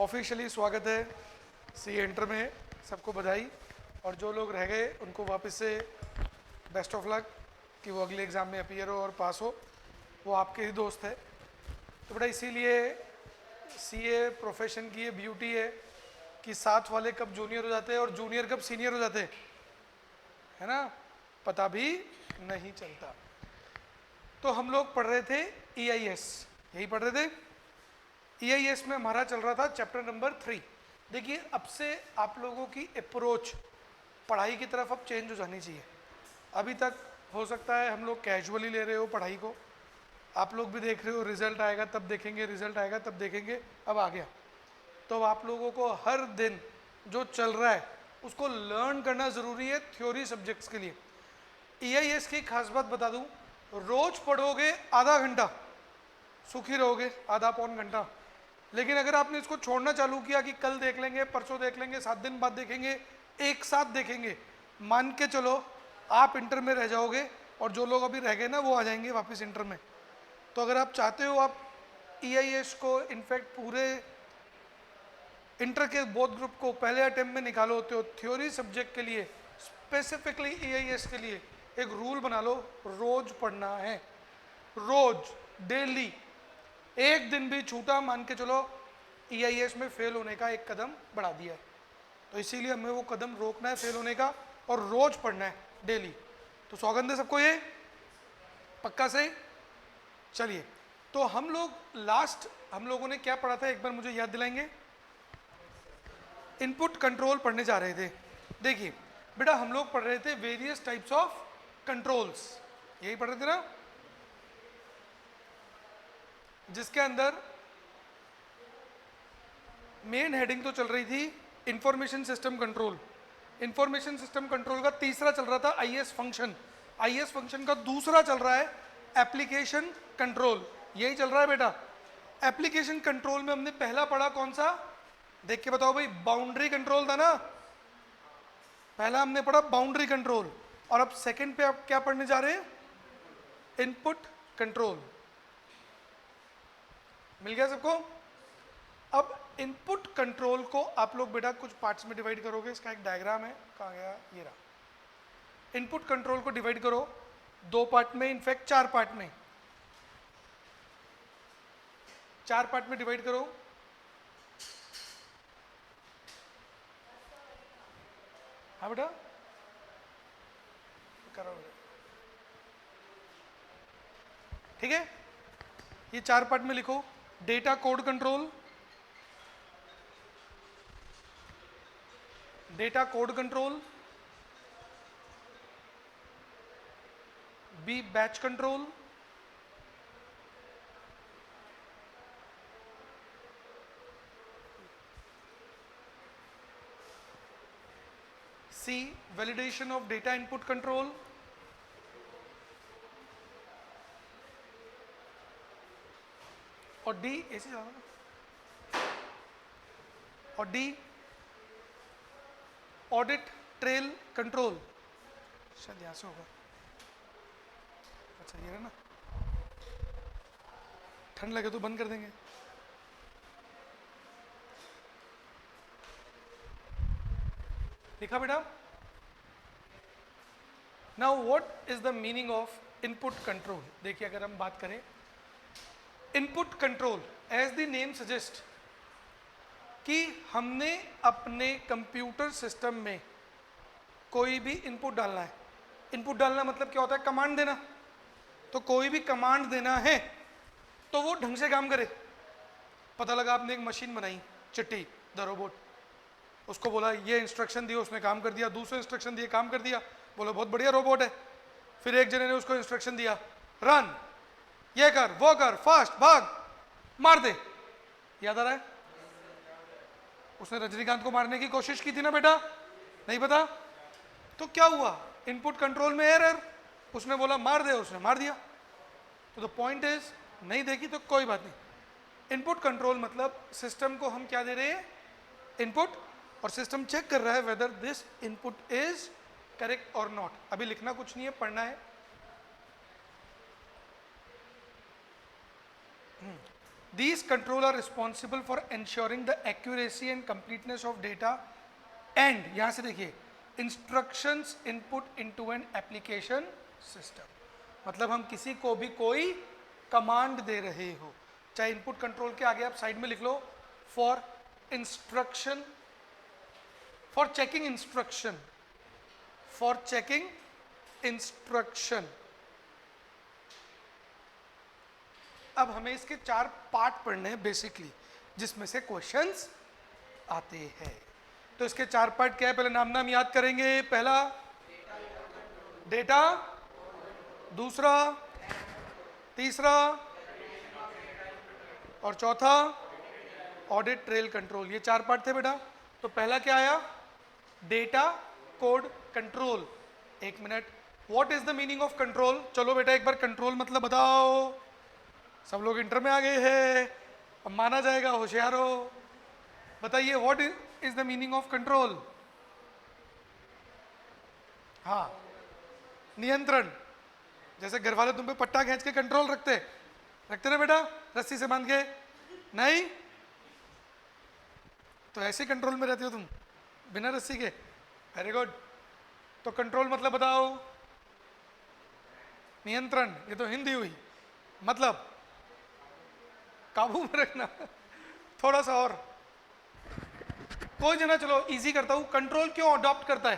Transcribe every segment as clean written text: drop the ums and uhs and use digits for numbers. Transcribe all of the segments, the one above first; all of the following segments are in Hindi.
ऑफिशियली स्वागत है सी एंटर में। सबको बधाई, और जो लोग रह गए उनको वापस से बेस्ट ऑफ लक कि वो अगले एग्ज़ाम में अपीयर हो और पास हो। वो आपके ही दोस्त है। तो बेटा इसीलिए सीए प्रोफेशन की ये ब्यूटी है कि साथ वाले कब जूनियर हो जाते हैं और जूनियर कब सीनियर हो जाते हैं, है ना, पता भी नहीं चलता। तो हम लोग पढ़ रहे थे EIS, यही पढ़ रहे थे। EIS में हमारा चल रहा था चैप्टर नंबर 3। देखिए अब से आप लोगों की अप्रोच पढ़ाई की तरफ अब चेंज हो जानी चाहिए। अभी तक हो सकता है हम लोग कैजुअली ले रहे हो पढ़ाई को, आप लोग भी देख रहे हो रिजल्ट आएगा तब देखेंगे, रिजल्ट आएगा तब देखेंगे। अब आ गया तो अब आप लोगों को हर दिन जो चल रहा है उसको लर्न करना ज़रूरी है थ्योरी सब्जेक्ट्स के लिए। EIS की खास बात बता दूं, रोज पढ़ोगे आधा घंटा सुखी रहोगे, आधा पौन घंटा। लेकिन अगर आपने इसको छोड़ना चालू किया कि कल देख लेंगे, परसों देख लेंगे, 7 दिन बाद देखेंगे, एक साथ देखेंगे, मान के चलो आप इंटर में रह जाओगे और जो लोग अभी रह गए ना वो आ जाएंगे वापस इंटर में। तो अगर आप चाहते हो आप EIS को इनफैक्ट पूरे इंटर के बोथ ग्रुप को पहले अटेम्प्ट में निकालो होते हो, थ्योरी सब्जेक्ट के लिए स्पेसिफिकली EIS के लिए एक रूल बना लो, रोज पढ़ना है, रोज डेली। एक दिन भी छूटा मान के चलो EIS में फेल होने का एक कदम बढ़ा दिया है। तो इसीलिए हमें वो कदम रोकना है फेल होने का, और रोज पढ़ना है डेली। तो सौगंध है सबको ये पक्का से। चलिए तो हम लोग लास्ट हम लोगों ने क्या पढ़ा था एक बार मुझे याद दिलाएंगे? इनपुट कंट्रोल पढ़ने जा रहे थे। देखिए बेटा हम लोग पढ़ रहे थे वेरियस टाइप्स ऑफ कंट्रोल्स, यही पढ़ रहे थे ना, जिसके अंदर मेन हेडिंग तो चल रही थी information system control. Information system control का तीसरा चल रहा था IS फंक्शन, IS फंक्शन का दूसरा चल रहा है एप्लीकेशन कंट्रोल, यही चल रहा है बेटा। एप्लीकेशन कंट्रोल में हमने पहला पढ़ा कौन सा, देख के बताओ भाई, बाउंड्री कंट्रोल था ना, पहला हमने पढ़ा बाउंड्री कंट्रोल। और अब सेकंड पे आप क्या पढ़ने जा रहे हैं? Input control. मिल गया सबको? अब इनपुट कंट्रोल को आप लोग बेटा कुछ पार्ट्स में डिवाइड करोगे। इसका एक डायग्राम है, कहाँ गया, ये रहा। इनपुट कंट्रोल को डिवाइड करो 2 पार्ट में, इनफैक्ट 4 पार्ट में, 4 पार्ट में डिवाइड करो। हाँ बेटा करो बेटा, ठीक है। ये 4 पार्ट में लिखो। Data code control, data code control, B batch control, C validation of data input control, और D ऐसे जाना ना, और D ऑडिट ट्रेल कंट्रोल, शायद यहां से होगा। अच्छा ये है ना, ठंड लगे तो बंद कर देंगे। लिखा बेटा? Now what is the meaning of input control? देखिए अगर हम बात करें input control, as the name suggest कि हमने अपने कंप्यूटर सिस्टम में कोई भी इनपुट डालना है। इनपुट डालना मतलब क्या होता है? कमांड देना। तो कोई भी कमांड देना है तो वो ढंग से काम करे। पता लगा आपने एक मशीन बनाई, चिट्टी द रोबोट, उसको बोला ये इंस्ट्रक्शन दिया, उसने काम कर दिया, दूसरे इंस्ट्रक्शन दिए, काम कर दिया, बोलो बहुत बढ़िया रोबोट है। फिर एक जने ने उसको इंस्ट्रक्शन दिया, रन, ये कर, वो कर, फास्ट, भाग, मार दे। याद आ रहा है? उसने रजनीकांत को मारने की कोशिश की थी ना बेटा, नहीं पता? तो क्या हुआ? इनपुट कंट्रोल में एरर, उसने बोला मार दे, उसने मार दिया। तो द पॉइंट इज, नहीं देखी तो कोई बात नहीं। इनपुट कंट्रोल मतलब सिस्टम को हम क्या दे रहे हैं? इनपुट, और सिस्टम चेक कर रहा है whether this input is correct और नॉट। अभी लिखना कुछ नहीं है, पढ़ना है। These control are responsible for ensuring the accuracy and completeness of data and यहां से देखिए instructions input into an application system. मतलब हम किसी को भी कोई कमांड दे रहे हो, चाहे इनपुट कंट्रोल के आगे आप साइड में लिख लो for instruction, for checking instruction, for checking instruction. अब हमें इसके 4 पार्ट पढ़ने हैं बेसिकली, जिसमें से क्वेश्चंस आते हैं. तो इसके 4 पार्ट क्या है, पहले नाम नाम याद करेंगे. पहला डेटा, दूसरा, तीसरा और चौथा ऑडिट ट्रेल कंट्रोल. ये 4 पार्ट थे बेटा. तो पहला क्या आया, data code control. 1 minute, what is the meaning of control? चलो बेटा एक बार कंट्रोल मतलब बताओ. सब लोग इंटर में आ गए हैं, अब माना जाएगा होशियार हो. बताइए what is the meaning of control? हाँ, नियंत्रण. जैसे घर वाले तुम पे पट्टा खींच के कंट्रोल रखते ना बेटा, रस्सी से बांध के. नहीं तो ऐसे कंट्रोल में रहते हो तुम बिना रस्सी के. Very good. तो कंट्रोल मतलब बताओ. नियंत्रण, ये तो हिंदी हुई. मतलब काबू में रखना. थोड़ा सा और कोई जना, चलो इजी करता हूं. कंट्रोल क्यों अडॉप्ट करता है?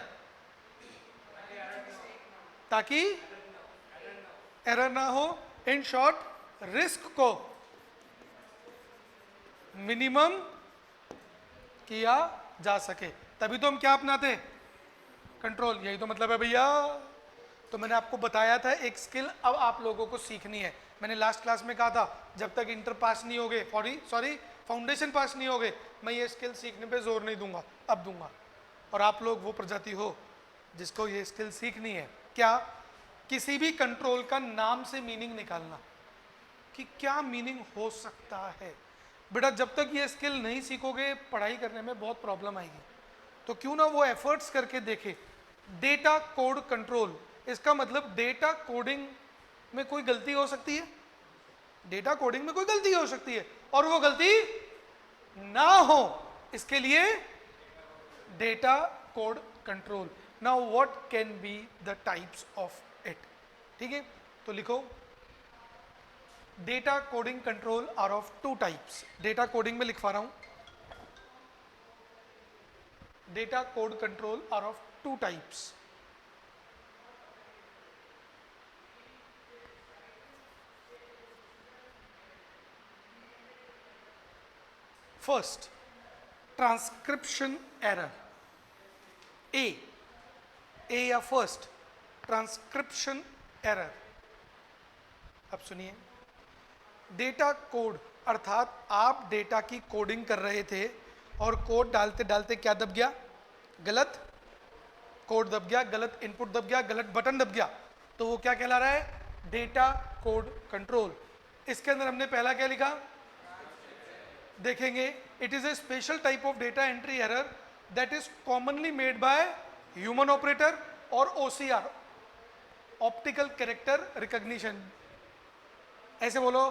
ताकि एरर ना हो. इन शॉर्ट, रिस्क को मिनिमम किया जा सके. तभी तो हम क्या अपनाते? कंट्रोल. यही तो मतलब है भैया. तो मैंने आपको बताया था एक स्किल अब आप लोगों को सीखनी है. मैंने लास्ट क्लास में कहा था जब तक इंटर पास नहीं होगे, सॉरी फाउंडेशन पास नहीं होगे, मैं ये स्किल सीखने पे जोर नहीं दूंगा. अब दूंगा. और आप लोग वो प्रजाति हो जिसको ये स्किल सीखनी है. क्या? किसी भी कंट्रोल का नाम से मीनिंग निकालना कि क्या मीनिंग हो सकता है. बेटा जब तक ये स्किल नहीं सीखोगे पढ़ाई करने में बहुत प्रॉब्लम आएगी. तो क्यों ना वो एफर्ट्स करके देखे. डेटा कोड कंट्रोल, इसका मतलब डेटा कोडिंग में कोई गलती हो सकती है. डेटा कोडिंग में कोई गलती हो सकती है और वो गलती ना हो, इसके लिए data code control. Now what can be the types of it. ठीक है, तो लिखो data coding control are of 2 types. Data coding में लिखवा रहा हूं. Data code control are of 2 types. First, transcription error. A या फर्स्ट, ट्रांसक्रिप्शन एरर. अब सुनिए, डेटा कोड अर्थात आप डेटा की कोडिंग कर रहे थे और कोड डालते डालते क्या दब गया? गलत कोड दब गया, गलत इनपुट दब गया, गलत बटन दब गया. तो वो क्या कहला रहा है? Data code control. इसके अंदर हमने पहला क्या लिखा देखेंगे. It is a special type of data entry error that is commonly made by human operator और OCR, ऑप्टिकल कैरेक्टर रिकॉग्निशन. ऐसे बोलो,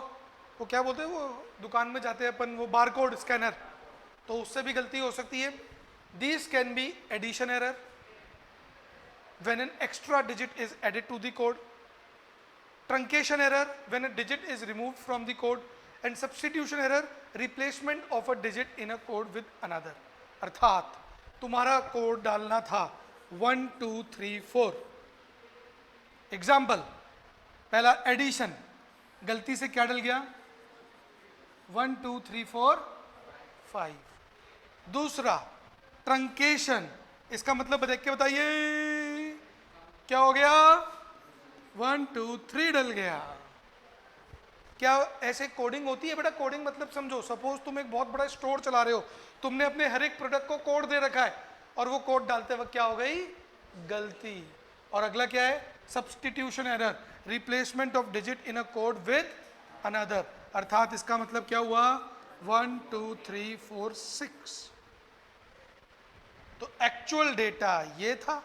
वो क्या बोलते हैं, वो दुकान में जाते हैं अपन, वो बारकोड स्कैनर, तो उससे भी गलती हो सकती है. This can be addition error when an extra digit is added to the code, truncation error when a digit is removed from the code, and substitution error, replacement of a digit in a code with another. अर्थात तुम्हारा कोड डालना था 1 2 3 4. एग्जाम्पल, पहला एडिशन, गलती से क्या डल गया? 1 2 3 4 5. दूसरा ट्रंकेशन, इसका मतलब देख के बताइए क्या हो गया? 1 2 3 डल गया. क्या ऐसे कोडिंग होती है बेटा? कोडिंग मतलब समझो, सपोज तुम एक बहुत बड़ा स्टोर चला रहे हो, तुमने अपने हर एक प्रोडक्ट को कोड दे रखा है और वो कोड डालते वक्त क्या हो गई? गलती. और अगला क्या है? Substitution error, replacement of digit in a code with another. अर्थात इसका मतलब क्या हुआ? 1 2 3 4 6. तो एक्चुअल डेटा ये था,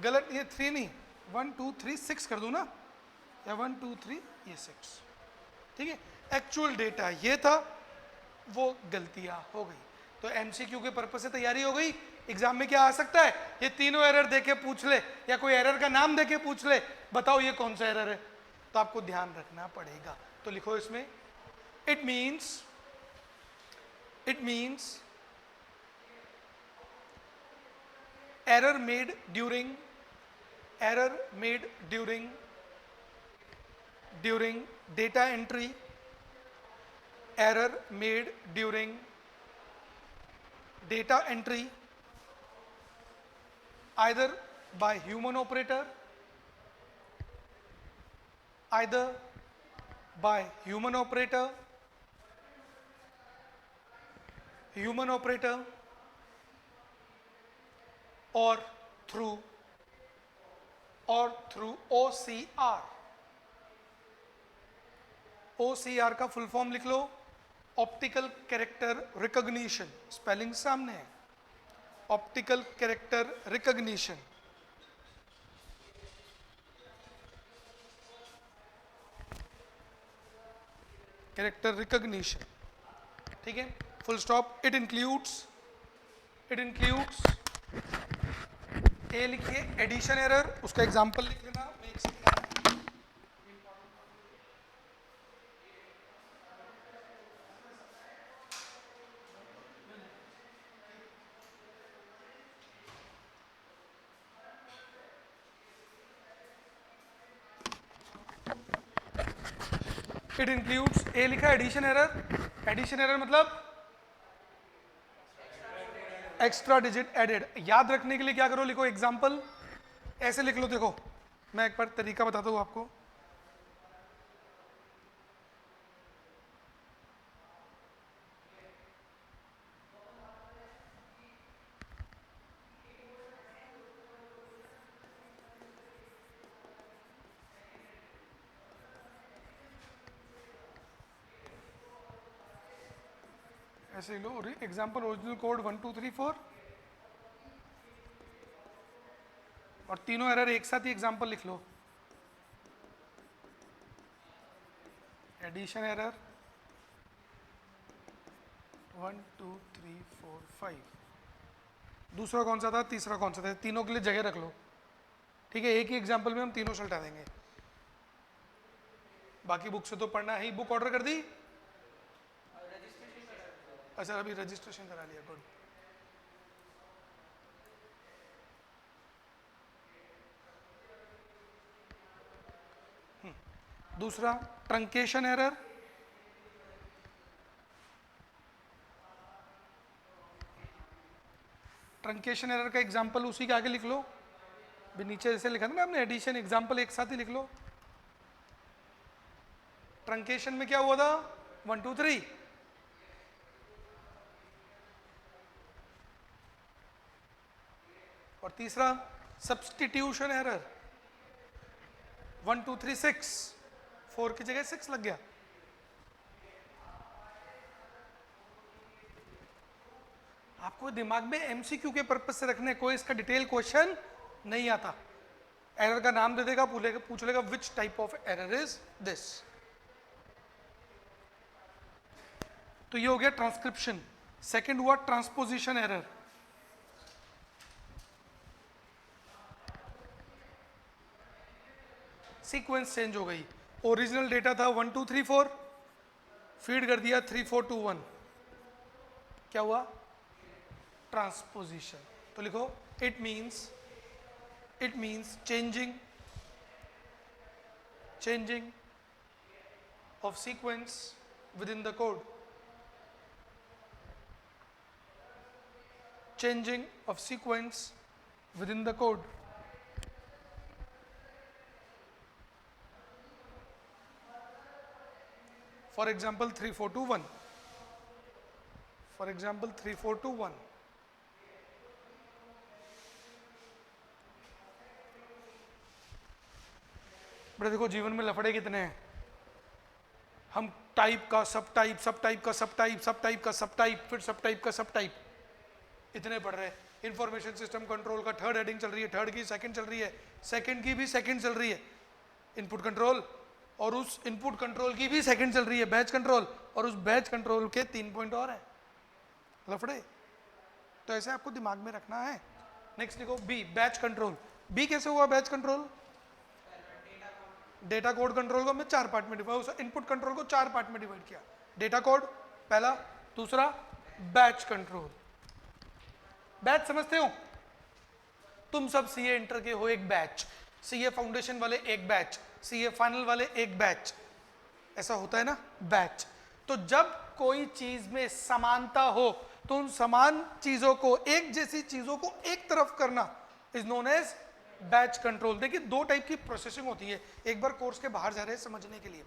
गलत ये 3 नहीं, 1 2 3 6 कर दूं ना, या 1 2 3 ये 6. ठीक है, एक्चुअल डेटा ये था, वो गलतियां हो गई। तो एमसीक्यू के पर्पस से तैयारी हो गई। एग्जाम में क्या आ सकता है, ये तीनों एरर देके पूछ ले, या कोई एरर का नाम देके पूछ ले, बताओ ये कौन सा एरर है, तो आपको ध्यान रखना पड़ेगा। तो लिखो इसमें, it means error made during data entry, error made during data entry either by human operator, or through OCR। OCR का फुल फॉर्म लिख लो, ऑप्टिकल कैरेक्टर रिकॉग्निशन, स्पेलिंग सामने है, optical character recognition. Character recognition, ठीक है, फुल स्टॉप। इट इंक्लूड्स ए लिखिए एडिशन एरर, उसका एग्जांपल लिख लेना। इट इंक्लूड्स, ए लिखा एडिशन एरर मतलब एक्स्ट्रा डिजिट एडेड। याद रखने के लिए क्या करो, लिखो एग्जांपल, ऐसे लिख लो। देखो मैं एक बार तरीका बताता हूं आपको। ऐसे लो, एग्जांपल ओरिजिनल कोड 1 2 3 4 और तीनों एरर एक साथ ही एग्जांपल लिख लो। एडिशन एरर 1 2 3 4 5, दूसरा कौन सा था, तीसरा कौन सा था, तीनों के लिए जगह रख लो, ठीक है। एक ही एग्जांपल में हम तीनों सल्टा देंगे। बाकी बुक से तो पढ़ना है ही। बुक ऑर्डर कर दी? अच्छा, अभी रजिस्ट्रेशन करा लिया, गुड। दूसरा ट्रंकेशन एरर, ट्रंकेशन एरर का एग्जांपल उसी के आगे लिख लो, भी नीचे जैसे लिखा था ना आपने एडिशन, एग्जांपल एक साथ ही लिख लो। ट्रंकेशन में क्या हुआ था, 1 2 3। और तीसरा सब्सटीट्यूशन एरर 1 2 3 6, 4 की जगह 6 लग गया। आपको दिमाग में एमसीक्यू के पर्पज से रखने, कोई इसका डिटेल क्वेश्चन नहीं आता। एरर का नाम दे देगा, पूछ लेगा which type of error is this. तो ये हो गया ट्रांसक्रिप्शन। सेकंड हुआ ट्रांसपोजिशन एरर। सीक्वेंस चेंज हो गई, ओरिजिनल डेटा था 1 2 3 4, फीड कर दिया 3 4 2 1, क्या हुआ, ट्रांसपोजिशन। तो लिखो it means changing of sequence within the code, changing of sequence within the code। For example 3 4 2 1, for example 3 4 2 1। बड़े देखो जीवन में लफड़े कितने हैं, हम टाइप का सब टाइप, सब टाइप का सब टाइप, सब टाइप का सब टाइप, फिर सब टाइप का सब टाइप, इतने पढ़ रहे हैं। इंफॉर्मेशन सिस्टम कंट्रोल का थर्ड हेडिंग चल रही है, थर्ड की सेकंड चल रही है, सेकंड की भी सेकंड चल रही है। इनपुट कंट्रोल और उस इनपुट कंट्रोल की भी सेकंड चल रही है बैच कंट्रोल, और उस बैच कंट्रोल के 3 पॉइंट और है लफड़े। तो ऐसे आपको दिमाग में रखना है। नेक्स्ट लिखो बी, बैच कंट्रोल। बी कैसे हुआ batch control? Data code control को हमने 4 पार्ट में डिवाइड, इनपुट कंट्रोल को 4 पार्ट में डिवाइड किया। डेटा कोड पहला, दूसरा बैच कंट्रोल। बैच समझते हो? तुम सब सीए इंटर के हो एक बैच, सीए फाउंडेशन वाले एक बैच, सीए फाइनल वाले एक बैच, ऐसा होता है ना बैच। तो जब कोई चीज में समानता हो तो उन समान चीजों को, एक जैसी चीजों को एक तरफ करना is known as batch control. देखिए 2 टाइप की प्रोसेसिंग होती है, एक बार कोर्स के बाहर जा रहे हैं समझने के लिए।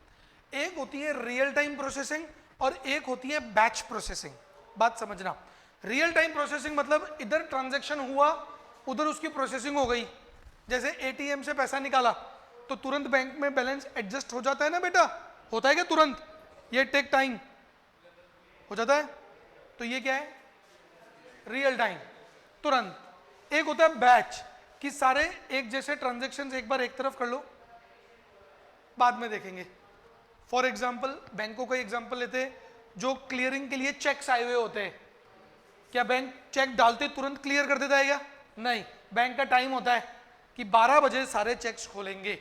एक होती है रियल टाइम प्रोसेसिंग और एक होती है बैच प्रोसेसिंग। बात समझना, रियल टाइम प्रोसेसिंग मतलब इधर ट्रांजैक्शन हुआ उधर उसकी प्रोसेसिंग हो गई। जैसे एटीएम से पैसा निकाला तो तुरंत बैंक में बैलेंस एडजस्ट हो जाता है ना बेटा, होता है क्या तुरंत? ये टेक टाइम हो जाता है, तो ये क्या है? रियल टाइम, तुरंत। एक होता है बैच कि सारे एक जैसे ट्रांजैक्शंस एक बार एक तरफ कर लो, बाद में देखेंगे। फॉर एग्जांपल बैंकों का एग्जांपल लेते हैं, जो क्लियरिंग के लिए चेक्स आए हुए होते हैं, क्या बैंक चेक डालते तुरंत क्लियर कर देता है क्या? नहीं, बैंक का टाइम होता है कि 12 बजे सारे चेक्स खोलेंगे।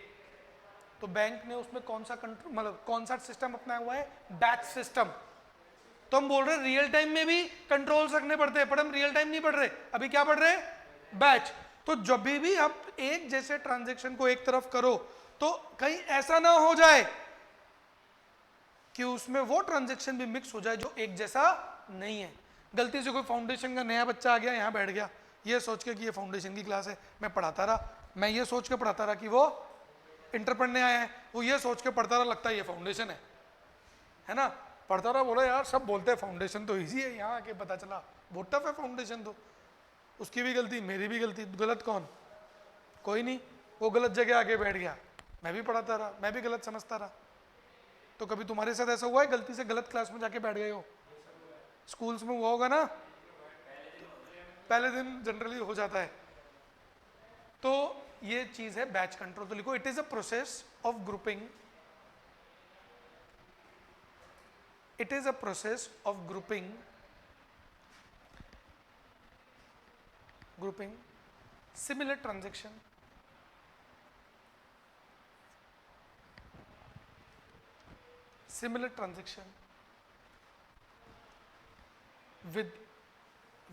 तो बैंक ने उसमें कौन सा कंट्रोल, मतलब कौन सा सिस्टम अपनाया हुआ है? Batch system. तो हम बोल रहे हैं रियल टाइम में भी कंट्रोल्स रखने पड़ते हैं, पर हम रियल टाइम नहीं पढ़ रहे, अभी क्या पढ़ रहे हैं? बैच। तो जब भी आप एक जैसे ट्रांजैक्शन को एक तरफ करो तो कहीं ऐसा ना हो जाए कि उसमें वो ट्रांजैक्शन भी मिक्स हो जाए जो एक जैसा नहीं है। गलती से कोई फाउंडेशन का नया बच्चा आ गया, यहां बैठ गया, ये सोच के कि ये फाउंडेशन की क्लास है, मैं पढ़ाता रहा, मैं ये सोच के पढ़ाता रहा कि वो इंटर पढ़ने आया है, वो ये सोच के पढ़ता रहा लगता है ये फाउंडेशन है ना, पढ़ता रहा, बोला यार सब बोलते हैं फाउंडेशन तो इजी है, यहाँ आके पता चला बहुत टफ है फाउंडेशन। तो उसकी भी गलती मेरी भी गलती, गलत कौन? कोई नहीं, वो गलत जगह आके बैठ गया, मैं भी पढ़ाता रहा, मैं भी गलत समझता रहा। तो कभी तुम्हारे साथ ऐसा हुआ है गलती से गलत क्लास में जाके बैठ गए हो? स्कूल्स में हुआ होगा ना, पहले दिन जनरली हो जाता है। तो ये चीज है बैच कंट्रोल। तो लिखो it is a process of grouping, it is a process of grouping similar transaction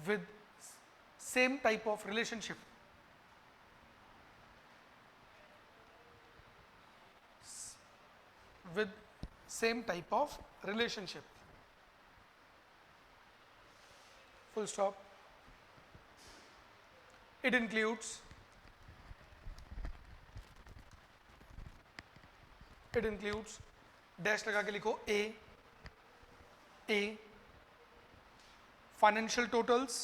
with same type of relationship, with same type of relationship, full stop. It includes dash लगा के लिखो ए फाइनेंशियल टोटल्स,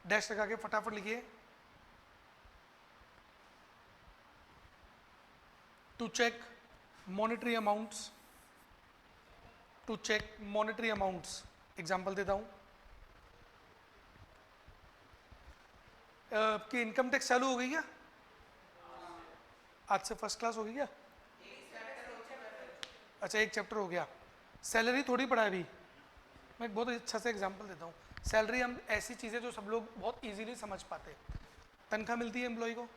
डैश लगा के फटाफट लिखिए, to check monetary amounts, example देता हूं, कि इनकम टैक्स चालू हो गई क्या? आज से फर्स्ट क्लास हो गई क्या? अच्छा एक चैप्टर हो गया। सैलरी थोड़ी पढ़ा है अभी, मैं एक बहुत अच्छा से एग्जांपल देता हूँ। सैलरी हम ऐसी चीज़ें जो सब लोग बहुत इजीली समझ पाते हैं। तनख्वाह मिलती है एम्प्लॉय को,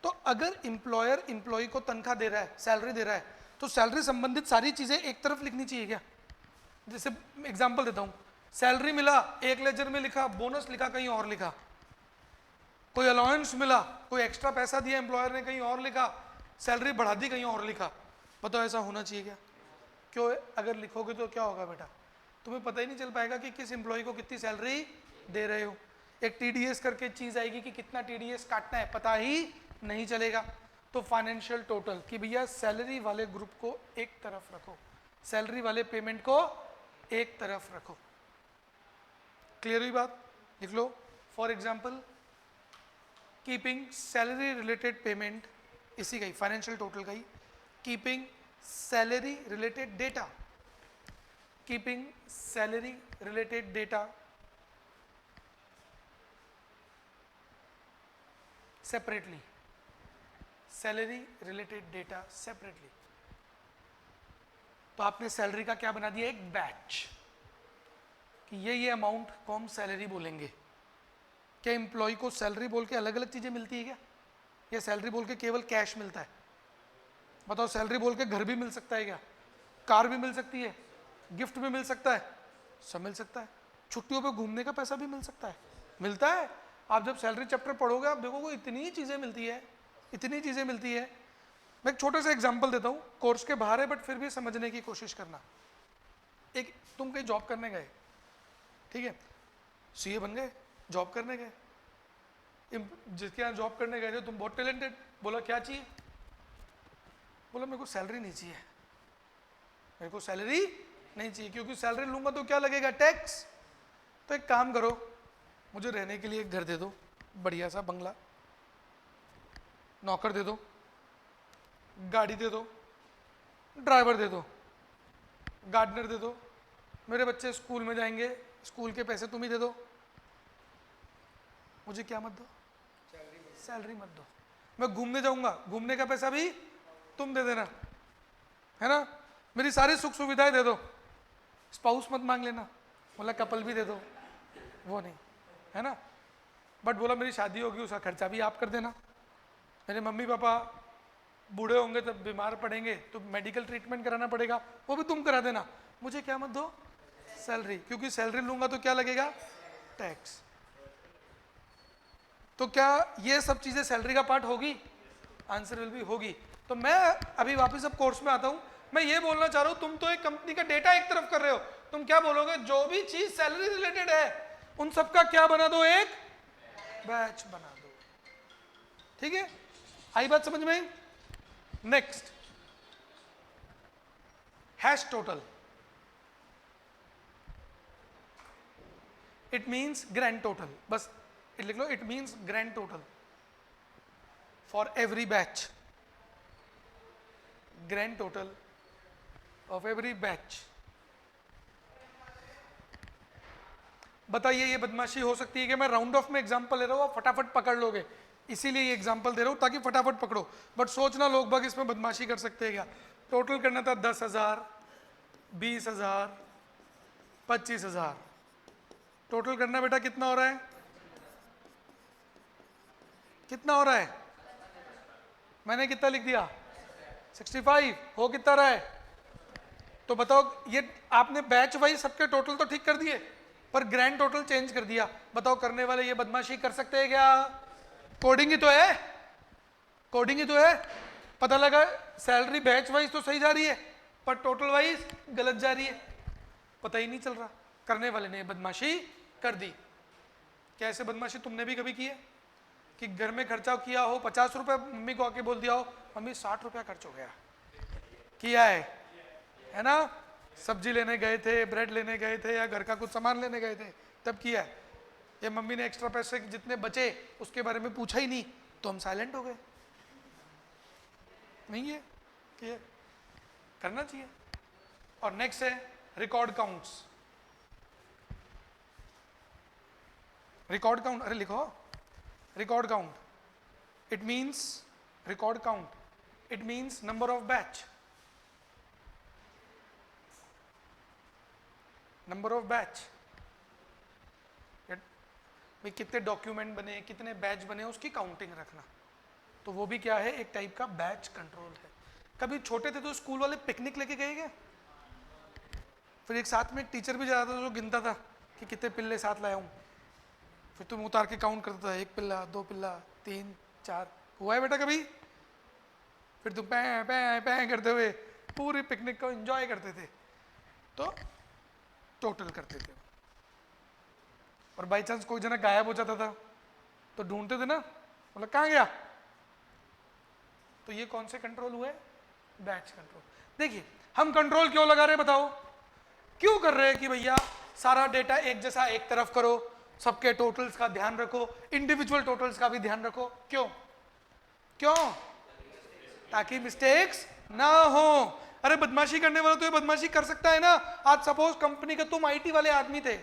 तो अगर एम्प्लॉयर एम्प्लॉय को तनख्वाह दे रहा है, सैलरी दे रहा है, तो सैलरी संबंधित सारी चीज़ें एक तरफ लिखनी चाहिए क्या? जैसे एग्जाम्पल देता हूँ, सैलरी मिला एक लेजर में लिखा, बोनस लिखा कहीं और लिखा, कोई अलाउंस मिला, कोई एक्स्ट्रा पैसा दिया एम्प्लॉयर ने कहीं और लिखा, सैलरी बढ़ा दी कहीं और लिखा। बताओ ऐसा होना चाहिए क्या? क्यों? अगर लिखोगे तो क्या होगा बेटा, तुम्हें पता ही नहीं चल पाएगा कि किस एम्प्लॉय को कितनी सैलरी दे रहे हो। एक टीडीएस करके चीज आएगी कि कितना टीडीएस काटना है, पता ही नहीं चलेगा। तो फाइनेंशियल टोटल कि भैया सैलरी वाले ग्रुप को एक तरफ रखो, सैलरी वाले पेमेंट को एक तरफ रखो। क्लियर हुई बात? लिख लो। For example keeping salary related payment, इसी का ही फाइनेंशियल टोटल का ही, keeping salary related data, keeping salary related data separately, salary related data separately. तो आपने सैलरी का क्या बना दिया, एक बैच, कि ये अमाउंट को हम सैलरी बोलेंगे। क्या एम्प्लॉय को सैलरी बोल के अलग अलग चीजें मिलती है क्या, या सैलरी बोल के केवल कैश मिलता है? बताओ, सैलरी बोल के घर भी मिल सकता है क्या, कार भी मिल सकती है, गिफ्ट भी मिल सकता है, सब मिल सकता है। छुट्टियों पे घूमने का पैसा भी मिल सकता है, मिलता है। आप जब सैलरी चैप्टर पढ़ोगे आप देखोगे इतनी चीजें मिलती है, इतनी चीजें मिलती है। मैं एक छोटा सा एग्जांपल देता हूँ, कोर्स के बाहर है बट फिर भी समझने की कोशिश करना। एक तुम कहीं जॉब करने गए, ठीक है, सीए बन गए, जॉब करने गए, जिसके यहाँ जॉब करने गए थे तुम बहुत टैलेंटेड, बोला क्या चाहिए, बोला मेरे को सैलरी नहीं चाहिए, मेरे को सैलरी नहीं चाहिए, क्योंकि सैलरी लूंगा तो क्या लगेगा, टैक्स। तो एक काम करो, मुझे रहने के लिए एक घर दे दो, बढ़िया सा बंगला, नौकर दे दो, गाड़ी दे दो, ड्राइवर दे दो, गार्डनर दे दो, मेरे बच्चे स्कूल में जाएंगे, स्कूल के पैसे तुम ही दे दो, मुझे क्या मत दो, सैलरी मत दो। मैं घूमने जाऊंगा, घूमने का पैसा भी तुम दे देना, है ना, मेरी सारी सुख सुविधाएं दे दो, स्पाउस मत मांग लेना, बोला कपल भी दे दो, वो नहीं, है ना। बट बोला मेरी शादी होगी, उसका खर्चा भी आप कर देना, मेरे मम्मी पापा बूढ़े होंगे तब बीमार पड़ेंगे तो मेडिकल ट्रीटमेंट कराना पड़ेगा, वो भी तुम करा देना, मुझे क्या मत दो, सैलरी, क्योंकि सैलरी लूंगा तो क्या लगेगा, टैक्स। तो क्या ये सब चीजें सैलरी का पार्ट होगी, आंसर विल बी होगी। तो मैं अभी वापस अब कोर्स में आता हूं, मैं ये बोलना चाह रहा हूं, तुम तो एक कंपनी का डेटा एक तरफ कर रहे हो, तुम क्या बोलोगे, जो भी चीज सैलरी रिलेटेड है उन सबका क्या बना दो, एक बैच बना दो, ठीक है, आई बात समझ में। Next, hash total, it means grand total, बस लिख लो, it means grand total for every batch, grand total of every batch. बताइए ये बदमाशी हो सकती है कि मैं राउंड ऑफ में एग्जांपल ले रहा हूं, आप फटाफट पकड़ लोगे, इसीलिए ये एग्जांपल दे रहा हूं ताकि फटाफट पकड़ो। बट सोचना लोग बाग इसमें बदमाशी कर सकते हैं क्या। टोटल करना था 10,000, 20,000, 25,000, टोटल करना बेटा कितना हो रहा है, कितना हो रहा है, मैंने कितना लिख दिया 65, हो कितना रहा है। तो बताओ, ये आपने बैच वाइज सबके टोटल तो ठीक कर दिए पर ग्रैंड टोटल चेंज कर दिया। बताओ करने वाले ये बदमाशी कर सकते हैं क्या, कोडिंग ही तो है, कोडिंग ही तो है। पता लगा सैलरी बैच वाइज तो सही जा रही है पर टोटल वाइज गलत जा रही है, पता ही नहीं चल रहा, करने वाले ने बदमाशी कर दी। क्या ऐसे बदमाशी तुमने भी कभी की है कि घर में खर्चा किया हो, 50 रुपए मम्मी को आके बोल दिया हो, मम्मी 60 रुपया खर्च हो गया, किया है ना, सब्जी लेने गए थे, ब्रेड लेने गए थे या घर का कुछ सामान लेने गए थे तब किया है, ये मम्मी ने एक्स्ट्रा पैसे जितने बचे उसके बारे में पूछा ही नहीं तो हम साइलेंट हो गए, नहीं है कि करना चाहिए। और नेक्स्ट है रिकॉर्ड काउंट्स, रिकॉर्ड काउंट, अरे लिखो record count, it means record count, it means number of batch, number of batch, भाई कितने डॉक्यूमेंट बने, कितने बैच बने, उसकी काउंटिंग रखना। तो वो भी क्या है, एक टाइप का बैच कंट्रोल है। कभी छोटे थे तो स्कूल वाले पिकनिक लेके गए क्या, फिर एक साथ में एक टीचर भी जाता था जो गिनता था कि कितने पिल्ले साथ लाया हूँ, फिर तुम उतार के काउंट करता था, 1 पिल्ला, 2 पिल्ला, 3, 4, हुआ है बेटा कभी। फिर तुम पैं पैं पैं करते हुए पूरी पिकनिक को एंजॉय करते थे, तो टोटल करते थे। और बाई चांस कोई जना गायब हो जाता था तो ढूंढते थे ना, मतलब कहाँ गया, तो ये कौन से कंट्रोल हुए, बैच कंट्रोल। देखिए हम कंट्रोल क्यों लगा रहे हैं, बताओ क्यों कर रहे हैं कि भैया सारा डेटा एक जैसा एक तरफ करो, सबके टोटल्स का ध्यान रखो, इंडिविजुअल टोटल्स का भी ध्यान रखो, क्यों क्यों, ताकि मिस्टेक्स ना हो। अरे बदमाशी करने वाला तो ये बदमाशी कर सकता है ना। आज सपोज कंपनी का तुम आईटी वाले आदमी थे,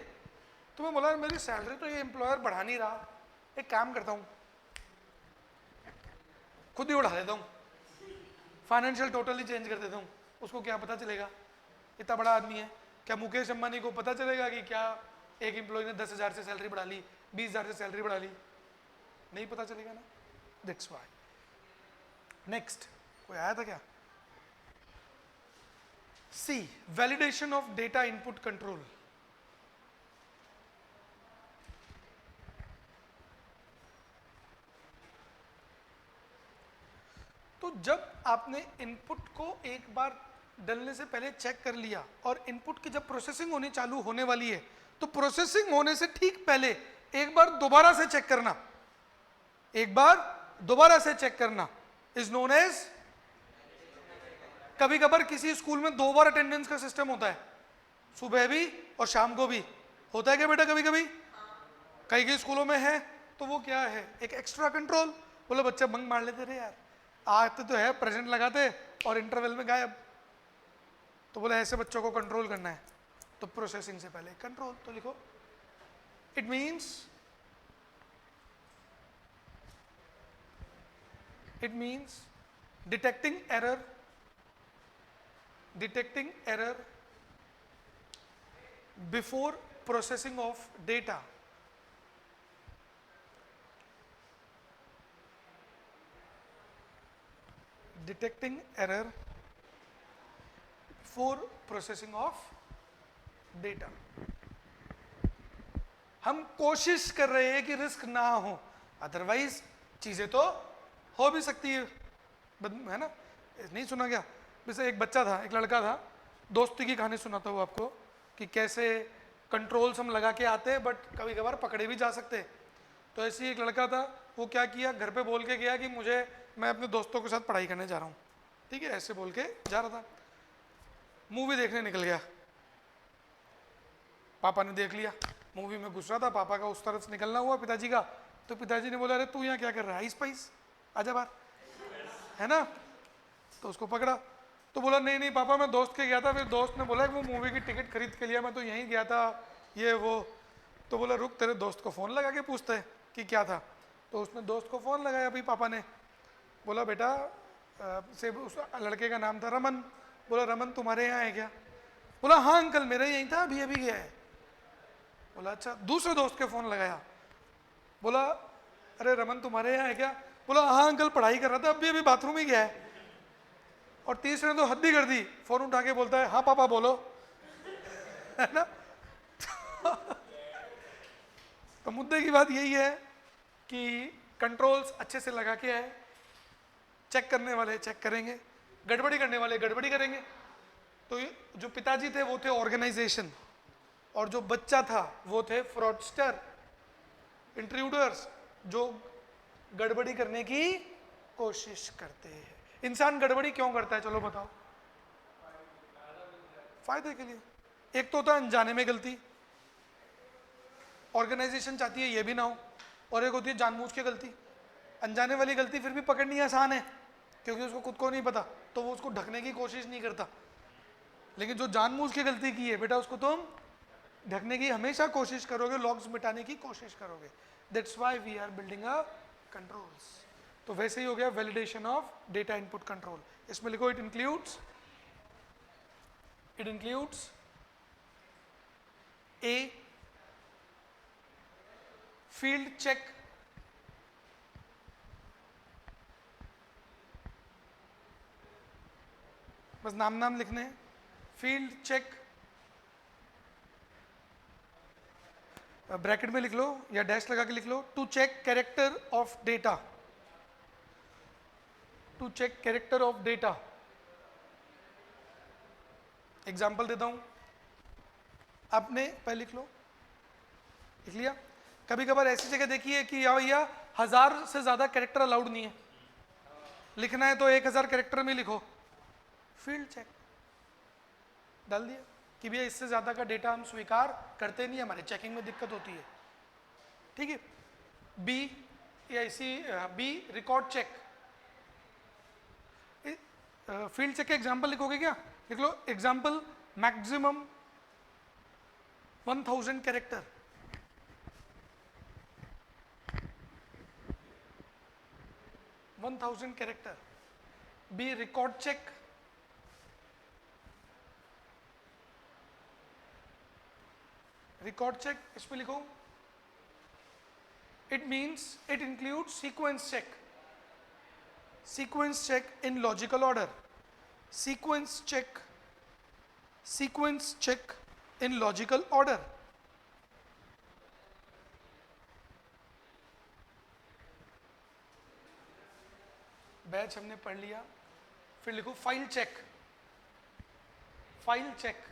तुम्हें बोला मेरी सैलरी तो ये एम्प्लॉयर बढ़ा नहीं रहा, एक काम करता हूं खुद ही उड़ा देता हूं, फाइनेंशियल टोटल ही चेंज कर देता हूं। उसको क्या पता चलेगा, इतना बड़ा आदमी है, क्या मुकेश अंबानी को पता चलेगा कि क्या एक एम्प्लॉय ने 10,000 से सैलरी बढ़ा ली, 20,000 से सैलरी बढ़ा ली? नहीं पता चलेगा ना। That's why. नेक्स्ट कोई आया था क्या? C, validation of data input control. तो जब आपने इनपुट को एक बार डलने से पहले चेक कर लिया और इनपुट की जब प्रोसेसिंग होनी चालू होने वाली है, तो प्रोसेसिंग होने से ठीक पहले एक बार दोबारा से चेक करना, एक बार दोबारा से चेक करना इज नोन एज। कभी कभार किसी स्कूल में 2 बार अटेंडेंस का सिस्टम होता है, सुबह भी और शाम को भी होता है क्या बेटा? कभी कभी कई कई स्कूलों में है। तो वो क्या है? एक एक्स्ट्रा कंट्रोल। बोलो बच्चे बंक मार लेते रहे यार, आते तो है, प्रेजेंट लगाते और इंटरवल में गायब। तो बोले ऐसे बच्चों को कंट्रोल करना है, तो प्रोसेसिंग से पहले कंट्रोल। तो लिखो, it means detecting error before processing of data. Detecting error before processing of data. हम कोशिश कर रहे हैं कि रिस्क ना हो, अदरवाइज चीजें तो हो भी सकती है ना। नहीं सुना क्या? जैसे एक बच्चा था, एक लड़का था, दोस्ती की कहानी सुनाता हूँ आपको कि कैसे कंट्रोल्स हम लगा के आते हैं बट कभी कभार पकड़े भी जा सकते हैं। तो ऐसे ही एक लड़का था, वो क्या किया, घर पे बोल के गया कि मैं अपने दोस्तों के साथ पढ़ाई करने जा रहा हूँ, ठीक है, ऐसे बोल के जा रहा था। मूवी देखने निकल गया, पापा ने देख लिया, मूवी में घुस रहा था, पापा का उस तरफ से निकलना हुआ पिताजी का, तो पिताजी ने बोला अरे तू यहाँ क्या कर रहा है, आइस पाइस आजा बाहर, है ना। तो उसको पकड़ा, तो बोला नहीं नहीं पापा मैं दोस्त के गया था, फिर दोस्त ने बोला वो मूवी की टिकट खरीद के लिया, मैं तो यहीं गया था, ये वो। तो बोला रुक तेरे दोस्त को फ़ोन लगा के पूछते हैं कि क्या था। तो उसने दोस्त को फ़ोन लगाया अभी पापा ने, बोला बेटा से उस लड़के का नाम था रमन, बोला रमन तुम्हारे यहाँ है क्या? बोला हाँ अंकल मेरे यहीं था, अभी अभी गया है। बोला अच्छा। दूसरे दोस्त के फ़ोन लगाया, बोला अरे रमन तुम्हारे यहाँ है क्या? बोला हाँ अंकल पढ़ाई कर रहा था, अभी अभी बाथरूम ही गया है। और तीसरे ने तो हद ही कर दी, फ़ोन उठा के बोलता है हाँ पापा बोलो, है ना। तो मुद्दे की बात यही है कि कंट्रोल्स अच्छे से लगा के आए, चेक करने वाले चेक करेंगे, गड़बड़ी करने वाले गड़बड़ी करेंगे। तो जो पिताजी थे वो थे ऑर्गेनाइजेशन, और जो बच्चा था वो थे फ्रॉडस्टर, इंट्रूडर्स, जो गड़बड़ी करने की कोशिश करते हैं। इंसान गड़बड़ी क्यों करता है, चलो बताओ? फायदे के लिए। एक तो होता है अनजाने में गलती, ऑर्गेनाइजेशन चाहती है ये भी ना हो, और एक होती है जानबूझ के गलती। अनजाने वाली गलती फिर भी पकड़नी आसान है क्योंकि उसको खुद को नहीं पता, तो वो उसको ढकने की कोशिश नहीं करता। लेकिन जो जानबूझ के गलती की है बेटा, उसको तुम ढकने की हमेशा कोशिश करोगे, लॉग्स मिटाने की कोशिश करोगे। That's why we are building a controls. तो वैसे ही हो गया validation of data input control. इसमें लिखो it includes a field check, बस नाम लिखने हैं, फील्ड चेक ब्रैकेट में लिख लो या डैश लगा के लिख लो, to check character of data, to check character of data. Example देता हूं, आपने पहले लिख लो, लिख लिया। कभी कभार ऐसी जगह देखिए कि या भैया 1000 से ज्यादा कैरेक्टर अलाउड नहीं है, लिखना है तो 1000 कैरेक्टर में लिखो, फील्ड चेक डाल दिया कि भैया इससे ज्यादा का डेटा हम स्वीकार करते नहीं, हमारे चेकिंग में दिक्कत होती है, ठीक है। बी या इसी B record check, field check के एग्जांपल लिखोगे क्या? लिख लो example, maximum 1000 character, character. B record check, record check इस पे लिखो। It means it include sequence check, sequence check in logical order, sequence check, sequence check in logical order. Batch हमने पढ़ लिया। फिर लिखो file check, file check,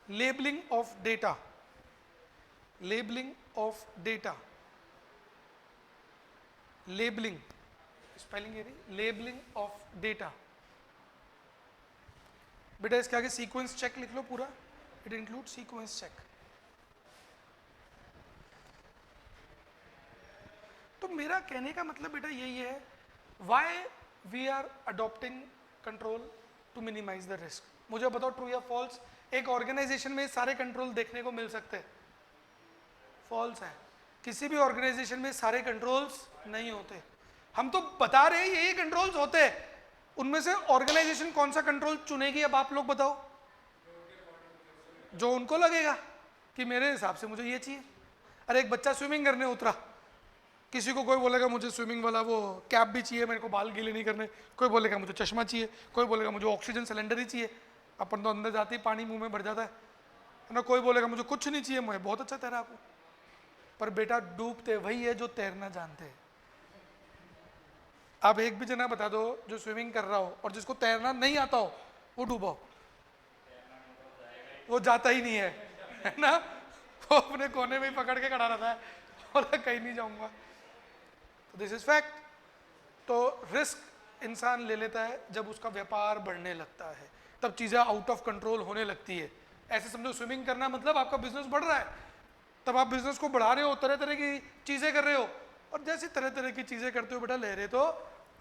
labelling of data, labelling of data, labelling, spelling ये रही, लेबलिंग ऑफ डेटा। बेटा इसके आगे सीक्वेंस चेक लिख लो पूरा, इट इंक्लूड सीक्वेंस चेक। तो मेरा कहने का मतलब बेटा यही है, why we are adopting control to minimise the risk. मुझे बताओ ट्रू या फॉल्स, एक ऑर्गेनाइजेशन में सारे कंट्रोल देखने को मिल सकते हैं? फॉल्स है। किसी भी ऑर्गेनाइजेशन में सारे कंट्रोल्स नहीं होते। हम तो बता रहे हैं यही कंट्रोल्स होते हैं, उनमें से ऑर्गेनाइजेशन कौन सा कंट्रोल चुनेगी? अब आप लोग बताओ, जो उनको लगेगा कि मेरे हिसाब से मुझे ये चाहिए। अरे एक बच्चा स्विमिंग करने उतरा, किसी को कोई बोलेगा मुझे स्विमिंग वाला वो कैप भी चाहिए, मेरे को बाल गीले नहीं करने, कोई बोलेगा मुझे चश्मा चाहिए, कोई बोलेगा मुझे ऑक्सीजन सिलेंडर ही चाहिए। अपन तो अंदर जाते ही पानी मुंह में भर जाता है ना। कोई बोलेगा मुझे कुछ नहीं चाहिए, मैं बहुत अच्छा तैराक हूँ। पर बेटा डूबते वही है जो तैरना जानते हैं। आप एक भी जना बता दो जो स्विमिंग कर रहा हो और जिसको तैरना नहीं आता हो, वो डूबो, वो जाता ही नहीं है ना। वो अपने कोने में ही पकड़ के खड़ा रहता है और कहीं नहीं जाऊंगा। तो दिस इज फैक्ट। तो रिस्क इंसान ले लेता है जब उसका व्यापार बढ़ने लगता है, तब चीज़ें आउट ऑफ कंट्रोल होने लगती है। ऐसे समझो स्विमिंग करना मतलब आपका बिजनेस बढ़ रहा है, तब आप बिजनेस को बढ़ा रहे हो, तरह तरह की चीज़ें कर रहे हो, और जैसे तरह तरह की चीज़ें करते हो बेटा लहरें तो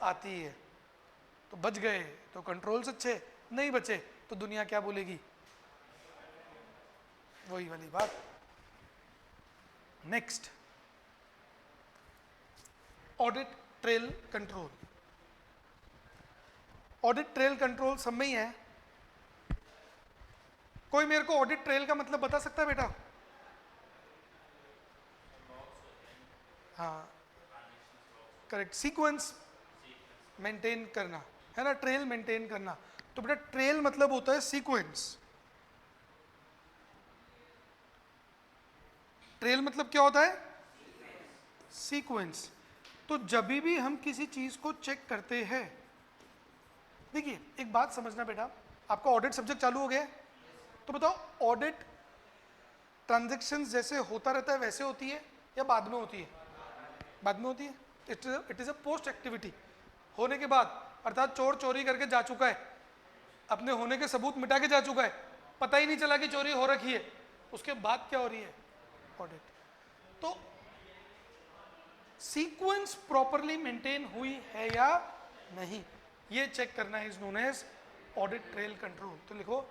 आती है। तो बच गए तो कंट्रोल्स अच्छे, नहीं बचे तो दुनिया क्या बोलेगी, वही वाली बात। Next, audit trail control. Audit trail control सब में ही है। कोई मेरे को ऑडिट ट्रेल का मतलब बता सकता है बेटा? हाँ करेक्ट, सीक्वेंस मेंटेन करना है ना, ट्रेल मेंटेन करना। तो बेटा ट्रेल मतलब होता है सीक्वेंस। ट्रेल मतलब क्या होता है? सीक्वेंस। तो जब भी हम किसी चीज को चेक करते हैं, देखिए एक बात समझना बेटा, आपका ऑडिट सब्जेक्ट चालू हो गया है, तो बताओ ऑडिट ट्रांजैक्शंस जैसे होता रहता है वैसे होती है या बाद में होती है? बाद में होती है। It is a post activity, होने के बाद। अर्थात चोर चोरी करके जा चुका है, अपने होने के सबूत मिटा के जा चुका है, पता ही नहीं चला कि चोरी हो रखी है, उसके बाद क्या हो रही है? ऑडिट। तो सीक्वेंस प्रॉपरली मेंटेन हुई है या नहीं, ये चेक करना is known as audit trail control. तो लिखो,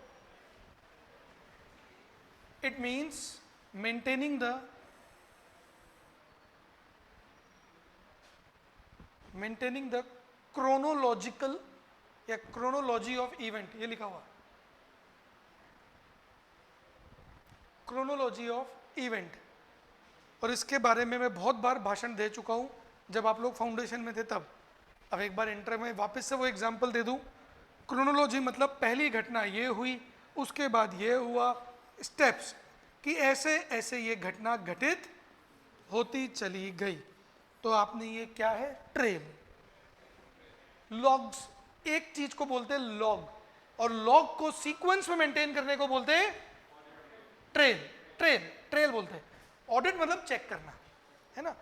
it means maintaining the chronological या क्रोनोलॉजी ऑफ इवेंट, ये लिखा हुआ क्रोनोलॉजी ऑफ इवेंट। और इसके बारे में मैं बहुत बार भाषण दे चुका हूं जब आप लोग फाउंडेशन में थे तब। अब एक बार इंटर में वापस से वो एग्जाम्पल दे दूं। क्रोनोलॉजी मतलब पहली घटना ये हुई, उसके बाद ये हुआ, स्टेप्स कि ऐसे ऐसे ये घटना घटित होती चली गई। तो आपने ये क्या है? ट्रेल। लॉग्स, एक चीज को बोलते हैं लॉग, और लॉग को सीक्वेंस में मेंटेन करने को बोलते हैं ट्रेल। ट्रेल बोलते हैं। ऑडिट मतलब चेक करना, है ना।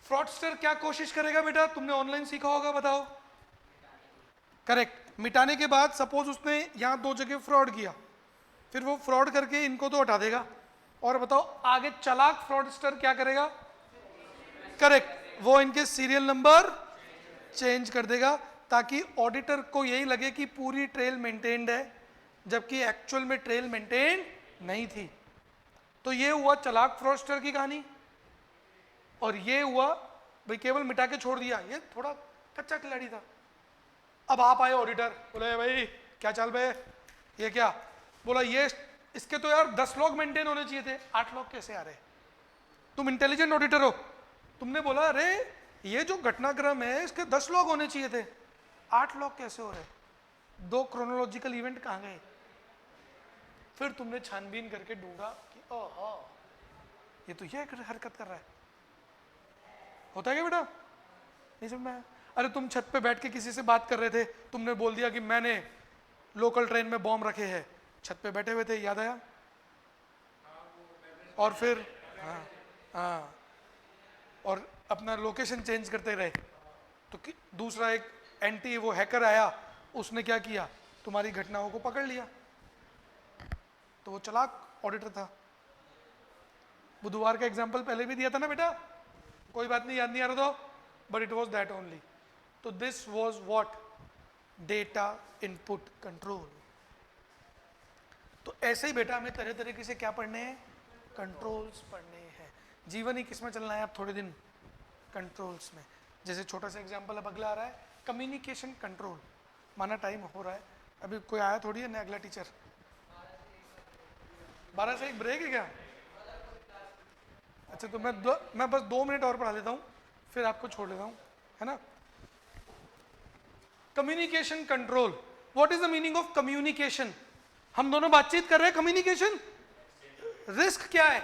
फ्रॉडस्टर क्या कोशिश करेगा बेटा? तुमने ऑनलाइन सीखा होगा, बताओ। करेक्ट, मिटाने के बाद सपोज उसने यहां 2 जगह फ्रॉड किया, फिर वो फ्रॉड करके इनको तो हटा देगा, और बताओ आगे चालाक फ्रॉडस्टर क्या करेगा? करेक्ट, वो इनके सीरियल नंबर चेंज कर देगा ताकि ऑडिटर को यही लगे कि पूरी ट्रेल मेंटेन्ड है, जबकि एक्चुअल में ट्रेल मेंटेन नहीं थी। तो ये हुआ चालाक फ्रॉडस्टर की कहानी, और ये हुआ भाई केवल मिटा के छोड़ दिया, ये थोड़ा कच्चा खिलाड़ी था। अब आप आए ऑडिटर, बोले भाई क्या चाल बे, ये क्या, बोला ये इसके तो यार 10 लोग मेंटेन होने चाहिए थे, 8 लोग कैसे आ रहे? तुम इंटेलिजेंट ऑडिटर हो, तुमने बोला अरे ये जो घटनाक्रम है इसके 10 लोग होने चाहिए थे, 8 लोग कैसे हो रहे? 2 क्रोनोलॉजिकल इवेंट कहाँ गए? फिर तुमने छानबीन करके ढूंढा कि ओहो ये तो ये हरकत कर रहा है। होता है क्या बेटा? नहीं समझ में आया? अरे तुम छत पे बैठ के किसी से बात कर रहे थे, तुमने बोल दिया कि मैंने लोकल ट्रेन में बॉम्ब रखे हैं, छत पे बैठे हुए थे, याद आया? और फिर हाँ और अपना लोकेशन चेंज करते रहे, तो दूसरा एक एंटी वो हैकर आया, उसने क्या किया, तुम्हारी घटनाओं को पकड़ लिया। तो वो चालाक ऑडिटर था। बुधवार का एग्जाम्पल पहले भी दिया था ना बेटा, कोई बात नहीं, याद नहीं आ रहा तो, but it was that only. तो this was what? Data input control. तो ऐसे ही बेटा हमें तरह तरीके से क्या पढ़ने हैं? कंट्रोल्स पढ़ने हैं। जीवन ही किसमें चलना है आप थोड़े दिन? कंट्रोल्स में। जैसे छोटा सा एग्जाम्पल अब अगला आ रहा है, कम्युनिकेशन कंट्रोल। माना टाइम हो रहा है, अभी कोई आया थोड़ी है ना अगला टीचर। 12 से एक ब्रेक है क्या? अच्छा तो मैं बस 2 मिनट और पढ़ा लेता हूँ, फिर आपको छोड़ लेता हूँ, है ना। Communication control. What is the meaning of communication? हम दोनों बातचीत कर रहे हैं, कम्युनिकेशन। रिस्क क्या है?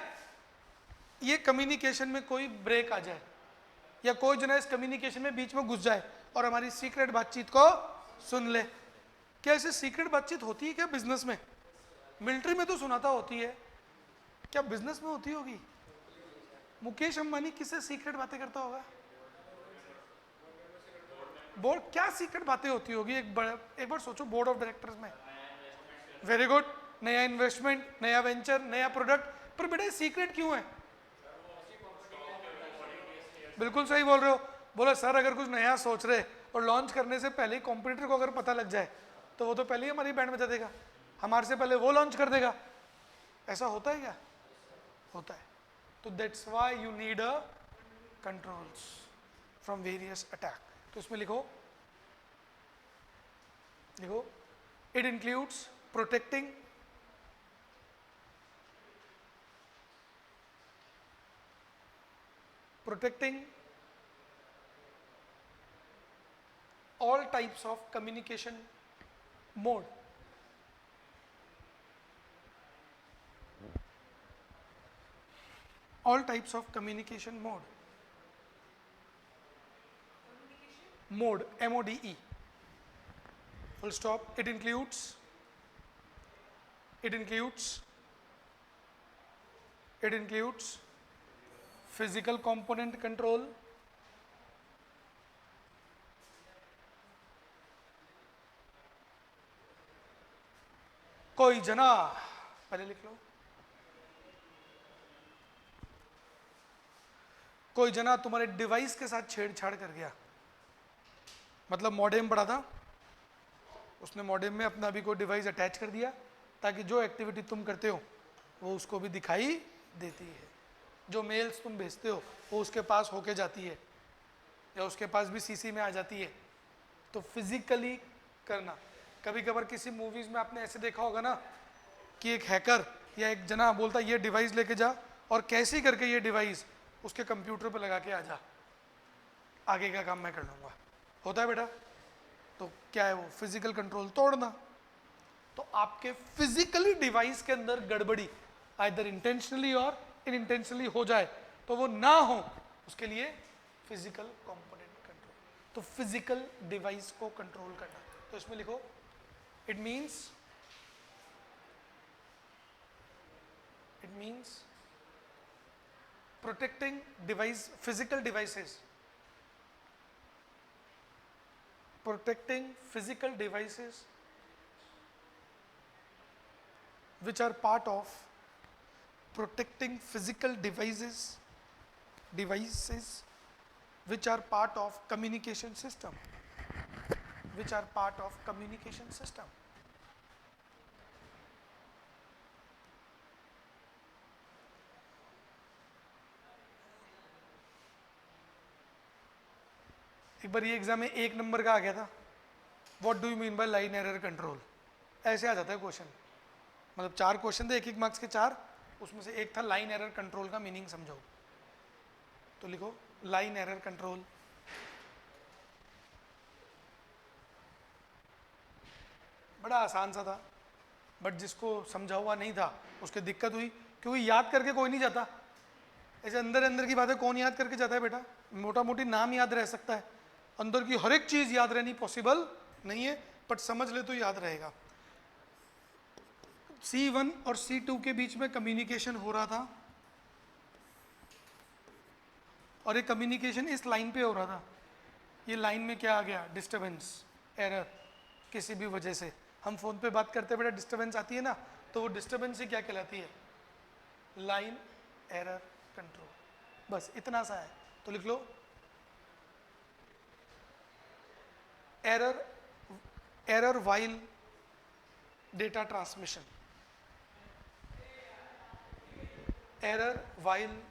ये कम्युनिकेशन में कोई ब्रेक आ जाए, या कोई जना इस कम्युनिकेशन में बीच में घुस जाए और हमारी सीक्रेट बातचीत को सुन ले। क्या ऐसे सीक्रेट बातचीत होती है क्या बिजनेस में? मिलिट्री में तो सुनाता होती है, क्या बिजनेस में होती होगी? मुकेश अंबानी किससे सीक्रेट बातें करता होगा? बोर्ड, क्या सीक्रेट बातें होती होगी? एक बार सोचो, बोर्ड ऑफ डायरेक्टर्स में। वेरी गुड, नया इन्वेस्टमेंट, नया वेंचर, नया प्रोडक्ट, पर बेटा सीक्रेट क्यों है? बिल्कुल सही बोल रहे हो। बोला सर अगर कुछ नया सोच रहे और लॉन्च करने से पहले कॉम्पिटिटर को अगर पता लग जाए तो वो तो पहले ही हमारी बैंड बजा देगा, हमारे से पहले वो लॉन्च कर देगा। ऐसा होता है क्या? होता है। तो that's why you need a controls from various attack. तो इसमें लिखो it includes protecting all types of communication mode. All types of communication mode. Mode, M-O-D-E. Full stop. It includes physical component control, कोई जना, पहले लिख लो, कोई जना तुम्हारे डिवाइस के साथ छेड़छाड़ कर गया, मतलब मॉडेम पड़ा था, उसने मॉडेम में अपना भी कोई डिवाइस अटैच कर दिया ताकि जो एक्टिविटी तुम करते हो वो उसको भी दिखाई देती है, जो मेल्स तुम भेजते हो वो उसके पास होके जाती है, या उसके पास भी सीसी में आ जाती है। तो फिजिकली करना। कभी कभार किसी मूवीज में आपने ऐसे देखा होगा ना कि एक हैकर या एक जना बोलता ये डिवाइस लेके जा और कैसे करके ये डिवाइस उसके कंप्यूटर पे लगा के आ जा, आगे का काम मैं कर लूँगा। होता है बेटा। तो क्या है वो? फिजिकल कंट्रोल तोड़ना। तो आपके फिजिकली डिवाइस के अंदर गड़बड़ी आइदर इंटेंशनली और इनइंटेंशनली हो जाए तो वो ना हो, उसके लिए फिजिकल कंपोनेंट कंट्रोल। तो फिजिकल डिवाइस को कंट्रोल करना। तो इसमें लिखो it means protecting physical devices, which are part of protecting physical devices which are part of communication system, which are part of communication system. एक बार ये एग्जाम में 1 नंबर का आ गया था, what do you mean by line error control, ऐसे आ जाता है क्वेश्चन। मतलब 4 क्वेश्चन थे, 1-1 मार्क्स के 4, उसमें से एक था लाइन एरर कंट्रोल का मीनिंग समझो। तो लिखो लाइन एरर कंट्रोल। बड़ा आसान सा था, बट जिसको समझा हुआ नहीं था उसके दिक्कत हुई, क्योंकि याद करके कोई नहीं जाता। ऐसे अंदर अंदर की बातें कौन याद करके जाता है बेटा? मोटा मोटी नाम याद रह सकता है, अंदर की हर एक चीज याद रहनी पॉसिबल नहीं है, बट समझ ले तो याद रहेगा। C1 और C2 के बीच में कम्युनिकेशन हो रहा था, और ये कम्युनिकेशन इस लाइन पे हो रहा था। ये लाइन में क्या आ गया? डिस्टरबेंस, एरर, किसी भी वजह से। हम फोन पे बात करते बेटा डिस्टरबेंस आती है ना, तो वो डिस्टरबेंस ही क्या कहलाती है? Line error control. बस इतना सा है, तो लिख लो error while data transmission, error while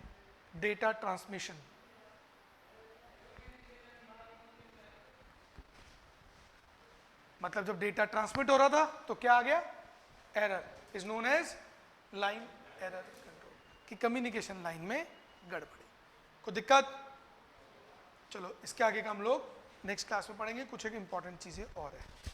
data transmission. मतलब जब डेटा ट्रांसमिट हो रहा था तो क्या आ गया? Error, is known as line error control, कि कम्युनिकेशन लाइन में गड़बड़ी। कोई दिक्कत? चलो इसके आगे का हम लोग नेक्स्ट क्लास में पढ़ेंगे, कुछ एक इंपॉर्टेंट चीजें और है।